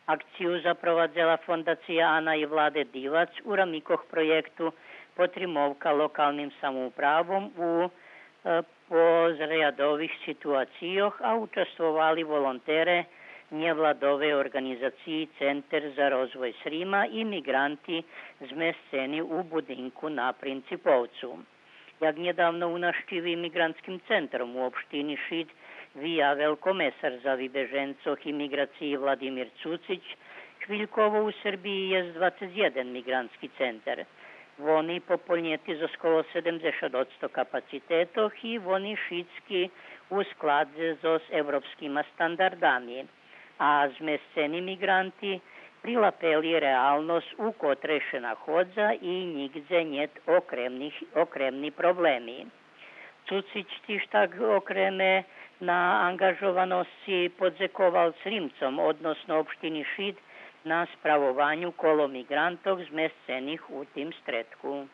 Akciu zaprovádzala fondácia Ana i Vlade Divac u ramikoh projektu Potrimovka lokalnim samoupravom u pozriadových situáciách a účastvovali volontere nevladové organizácii Center za rozvoj Srima i migranti zmestení u budinku na Principovcu. Jak nedávno u navštívi migrantským centrom u opštini Šid vyjavil komesar za vybežencoch imigraciji Vladimir Cucić, chvíľkovo u Srbiji je 21 migrantský center. Вони поповнити за сколо 70% капацитетов и вони шитски у складе с европскими стандардами. А зместени мигранти прилапели реалност у котrej се находза и нигде нет окремни проблеми. Cucić tiž tak okreme na angažovanosti podzekoval Srimcom, odnosno opštini Šid, na spravovanju kolo migrantov zmestenih u tim stretku.